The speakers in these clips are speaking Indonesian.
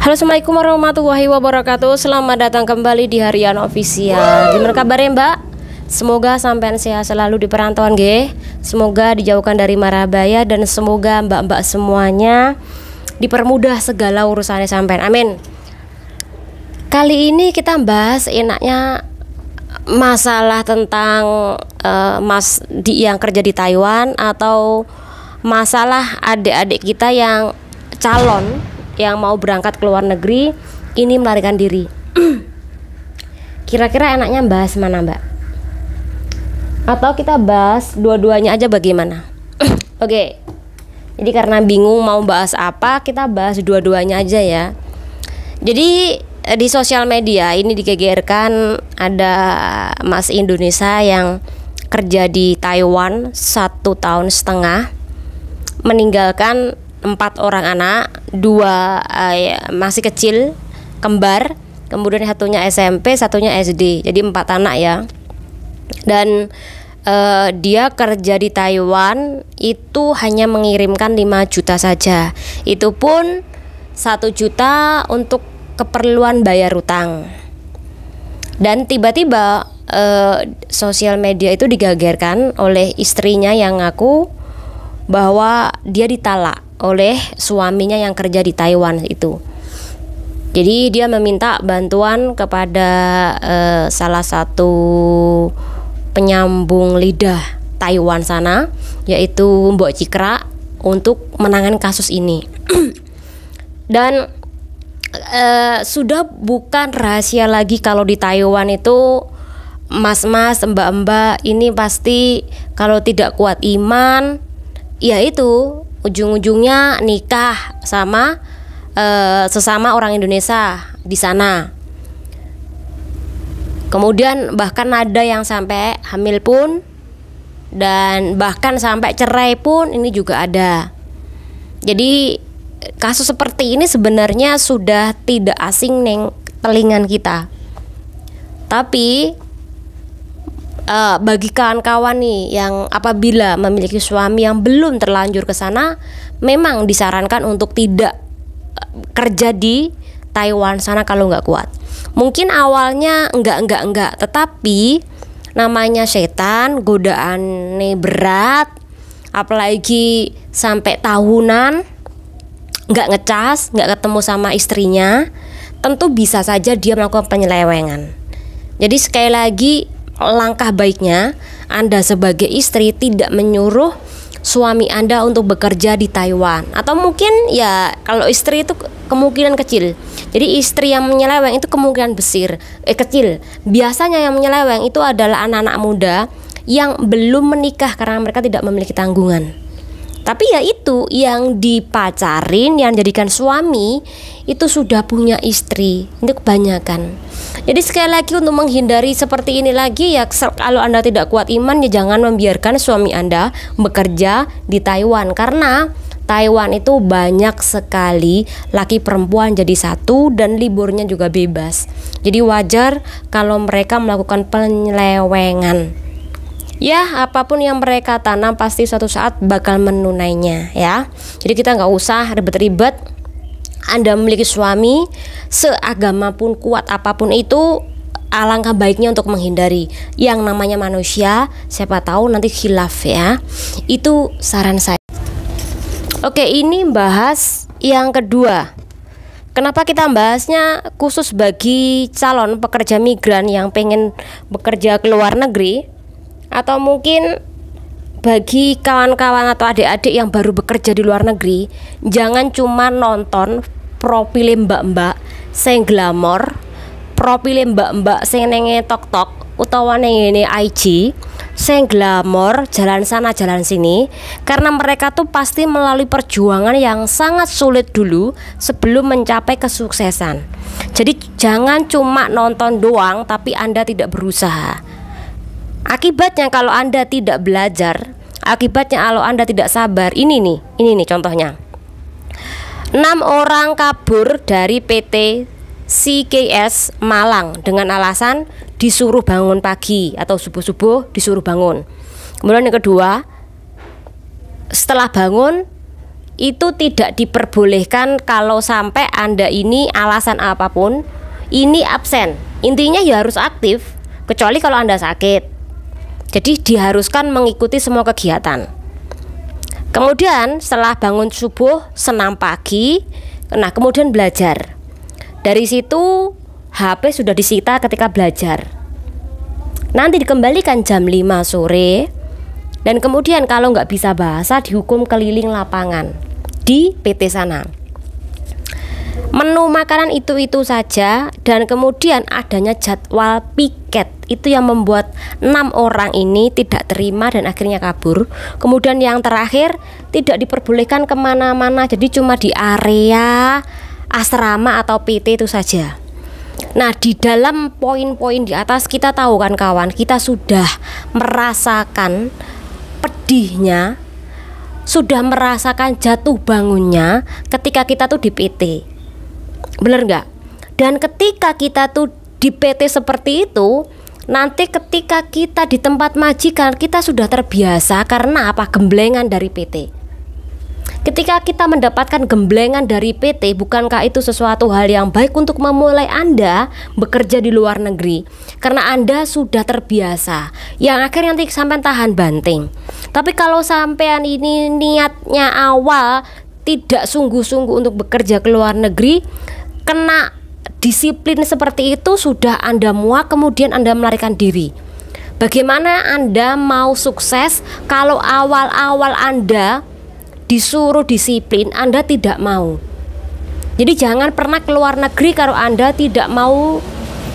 Halo, assalamualaikum warahmatullahi wabarakatuh. Selamat datang kembali di Harian Official. Gimana kabarnya Mbak? Semoga sampean sehat selalu di perantauan G. Semoga dijauhkan dari mara bahaya dan semoga mbak-mbak semuanya dipermudah segala urusannya sampean. Amin. Kali ini kita bahas enaknya masalah tentang mas yang kerja di Taiwan atau masalah adik-adik kita yang calon yang mau berangkat ke luar negeri ini melarikan diri. Kira-kira enaknya bahas mana Mbak? Atau kita bahas dua-duanya aja bagaimana? Oke. Jadi karena bingung mau bahas apa, kita bahas dua-duanya aja ya. Jadi di sosial media ini digegerkan ada Mas Indonesia yang kerja di Taiwan 1,5 tahun meninggalkan 4 orang anak, 2 masih kecil, kembar, kemudian satunya SMP, satunya SD, jadi 4 anak ya. Dan dia kerja di Taiwan itu hanya mengirimkan 5 juta saja. Itu pun 1 juta untuk keperluan bayar utang. Dan tiba-tiba sosial media itu digegerkan oleh istrinya yang ngaku bahwa dia ditalak oleh suaminya yang kerja di Taiwan itu. Jadi dia meminta bantuan kepada salah satu penyambung lidah Taiwan sana, yaitu Mbok Cikra, untuk menangani kasus ini. Dan sudah bukan rahasia lagi kalau di Taiwan itu mas-mas, mbak-mbak ini pasti kalau tidak kuat iman, yaitu ujung-ujungnya nikah sama sesama orang Indonesia di sana. Kemudian bahkan ada yang sampai hamil pun, dan bahkan sampai cerai pun ini juga ada. Jadi kasus seperti ini sebenarnya sudah tidak asing neng telingan kita. Tapi bagi kawan-kawan nih yang apabila memiliki suami yang belum terlanjur ke sana, memang disarankan untuk tidak kerja di Taiwan sana kalau nggak kuat. Mungkin awalnya enggak, tetapi namanya setan, godaannya berat, apalagi sampai tahunan nggak ngecas, nggak ketemu sama istrinya, tentu bisa saja dia melakukan penyelewengan. Jadi sekali lagi, langkah baiknya Anda sebagai istri tidak menyuruh suami Anda untuk bekerja di Taiwan. Atau mungkin ya kalau istri itu kemungkinan kecil. Jadi istri yang menyeleweng itu kemungkinan kecil. Biasanya yang menyeleweng itu adalah anak-anak muda yang belum menikah karena mereka tidak memiliki tanggungan. Tapi ya itu yang dipacarin, yang jadikan suami itu sudah punya istri. Ini kebanyakan. Jadi sekali lagi untuk menghindari seperti ini lagi ya, kalau Anda tidak kuat iman ya jangan membiarkan suami Anda bekerja di Taiwan. Karena Taiwan itu banyak sekali laki perempuan jadi satu dan liburnya juga bebas. Jadi wajar kalau mereka melakukan penyelewengan. Ya, apapun yang mereka tanam pasti suatu saat bakal menunainya ya. Jadi kita nggak usah ribet-ribet. Anda memiliki suami seagama pun, kuat apapun itu, alangkah baiknya untuk menghindari. Yang namanya manusia, siapa tahu nanti khilaf ya. Itu saran saya. Oke, ini bahas yang kedua. Kenapa kita bahasnya khusus bagi calon pekerja migran yang pengen bekerja ke luar negeri? Atau mungkin bagi kawan-kawan atau adik-adik yang baru bekerja di luar negeri, jangan cuma nonton profil mbak-mbak sing glamor, profil mbak-mbak sing nenge tok-tok utawa nenge IG sing glamor jalan sana jalan sini, karena mereka tuh pasti melalui perjuangan yang sangat sulit dulu sebelum mencapai kesuksesan. Jadi jangan cuma nonton doang tapi Anda tidak berusaha. Akibatnya kalau Anda tidak belajar, akibatnya kalau Anda tidak sabar, ini nih contohnya. 6 orang kabur dari PT CKS Malang dengan alasan disuruh bangun pagi atau subuh-subuh disuruh bangun. Kemudian yang kedua, setelah bangun itu tidak diperbolehkan kalau sampai Anda ini alasan apapun ini absen. Intinya ya harus aktif, kecuali kalau Anda sakit. Jadi diharuskan mengikuti semua kegiatan. Kemudian setelah bangun subuh, senam pagi, nah kemudian belajar. Dari situ HP sudah disita ketika belajar. Nanti dikembalikan jam 5 sore. Dan kemudian kalau nggak bisa bahasa dihukum keliling lapangan di PT sana. Menu makanan itu saja, dan kemudian adanya jadwal piket. Itu yang membuat 6 orang ini tidak terima dan akhirnya kabur. Kemudian yang terakhir, tidak diperbolehkan kemana-mana, jadi cuma di area asrama atau PT itu saja. Nah, di dalam poin-poin di atas kita tahu kan kawan, kita sudah merasakan pedihnya, sudah merasakan jatuh bangunnya ketika kita tuh di PT. Bener nggak? Dan ketika kita tuh di PT seperti itu, nanti ketika kita di tempat majikan, kita sudah terbiasa karena apa? Gemblengan dari PT. Ketika kita mendapatkan gemblengan dari PT, bukankah itu sesuatu hal yang baik untuk memulai Anda bekerja di luar negeri? Karena Anda sudah terbiasa, yang akhirnya nanti sampai tahan banting. Tapi kalau sampean ini niatnya awal tidak sungguh-sungguh untuk bekerja ke luar negeri, kena disiplin seperti itu, sudah Anda muak, kemudian Anda melarikan diri. Bagaimana Anda mau sukses kalau awal-awal Anda disuruh disiplin, Anda tidak mau. Jadi jangan pernah keluar negeri kalau Anda tidak mau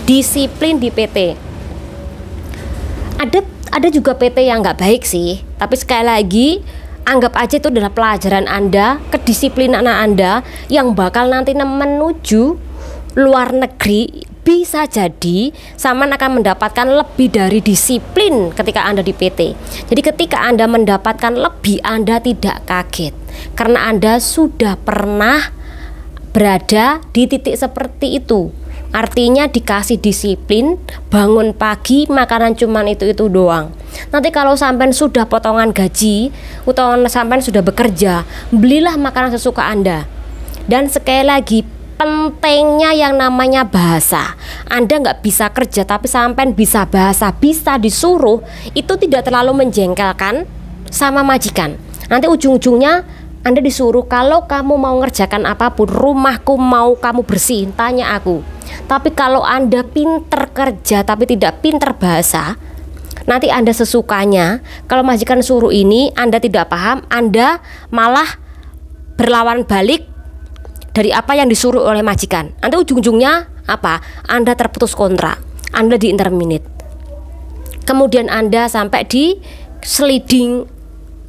disiplin di PT. Ada juga PT yang nggak baik sih, tapi sekali lagi anggap aja itu adalah pelajaran Anda, kedisiplinan Anda yang bakal nanti menuju luar negeri. Bisa jadi Saman akan mendapatkan lebih dari disiplin ketika Anda di PT. Jadi ketika Anda mendapatkan lebih, Anda tidak kaget karena Anda sudah pernah berada di titik seperti itu. Artinya dikasih disiplin, bangun pagi, makanan cuman itu doang. Nanti kalau sampai sudah potongan gaji, atau sampai sudah bekerja, belilah makanan sesuka Anda. Dan sekali lagi, pentingnya yang namanya bahasa. Anda nggak bisa kerja tapi sampai bisa bahasa, bisa disuruh, itu tidak terlalu menjengkelkan sama majikan. Nanti ujung-ujungnya Anda disuruh, kalau kamu mau ngerjakan apapun, rumahku mau kamu bersihin, tanya aku. Tapi kalau Anda pinter kerja tapi tidak pinter bahasa, nanti Anda sesukanya. Kalau majikan suruh ini, Anda tidak paham, Anda malah berlawan balik dari apa yang disuruh oleh majikan. Nanti ujung-ujungnya apa? Anda terputus kontrak, Anda di-interminate. Kemudian Anda sampai di sliding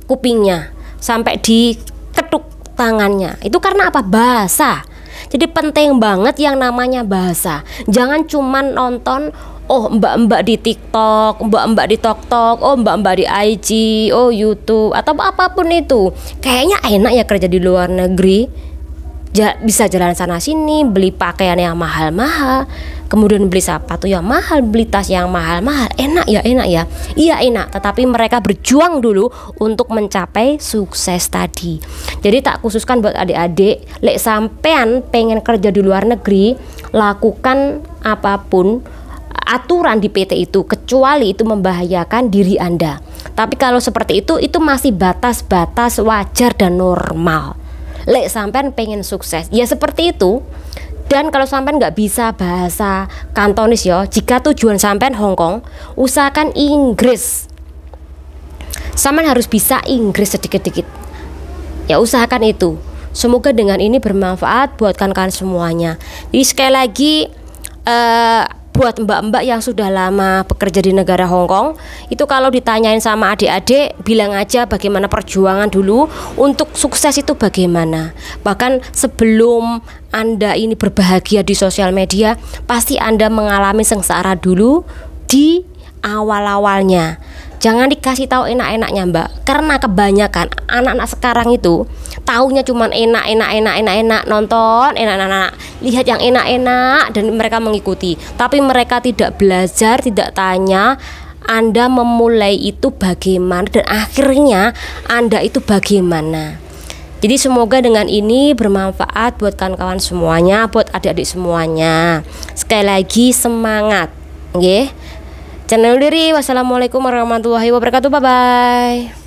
kupingnya, sampai di ketuk tangannya. Itu karena apa? Bahasa. Jadi penting banget yang namanya bahasa. Jangan cuman nonton, oh mbak-mbak di TikTok, mbak-mbak di TokTok, oh mbak-mbak di IG, oh YouTube, atau apapun itu. Kayaknya enak ya kerja di luar negeri. Bisa jalan sana sini, beli pakaian yang mahal-mahal, kemudian beli sepatu yang mahal, beli tas yang mahal-mahal. Enak ya? Iya enak, tetapi mereka berjuang dulu untuk mencapai sukses tadi. Jadi tak khususkan buat adik-adik, lek sampean pengen kerja di luar negeri, lakukan apapun aturan di PT itu, kecuali itu membahayakan diri Anda. Tapi kalau seperti itu masih batas-batas wajar dan normal. Lek sampean pengen sukses, ya seperti itu. Dan kalau sampean nggak bisa bahasa Kantonis ya, jika tujuan sampean Hong Kong, usahakan Inggris. Sampean harus bisa Inggris sedikit-sedikit. Ya usahakan itu. Semoga dengan ini bermanfaat buat kalian semuanya. Jadi sekali lagi buat mbak-mbak yang sudah lama bekerja di negara Hong Kong, itu kalau ditanyain sama adik-adik, bilang aja bagaimana perjuangan dulu untuk sukses itu bagaimana. Bahkan sebelum Anda ini berbahagia di sosial media, pasti Anda mengalami sengsara dulu di awal-awalnya. Jangan dikasih tahu enak-enaknya mbak, karena kebanyakan anak-anak sekarang itu taunya cuman enak, nonton enak, lihat yang enak-enak dan mereka mengikuti. Tapi mereka tidak belajar, tidak tanya Anda memulai itu bagaimana dan akhirnya Anda itu bagaimana. Jadi semoga dengan ini bermanfaat buat kawan-kawan semuanya, buat adik-adik semuanya. Sekali lagi semangat, nggih. Channel diri. Wassalamualaikum warahmatullahi wabarakatuh. Bye bye.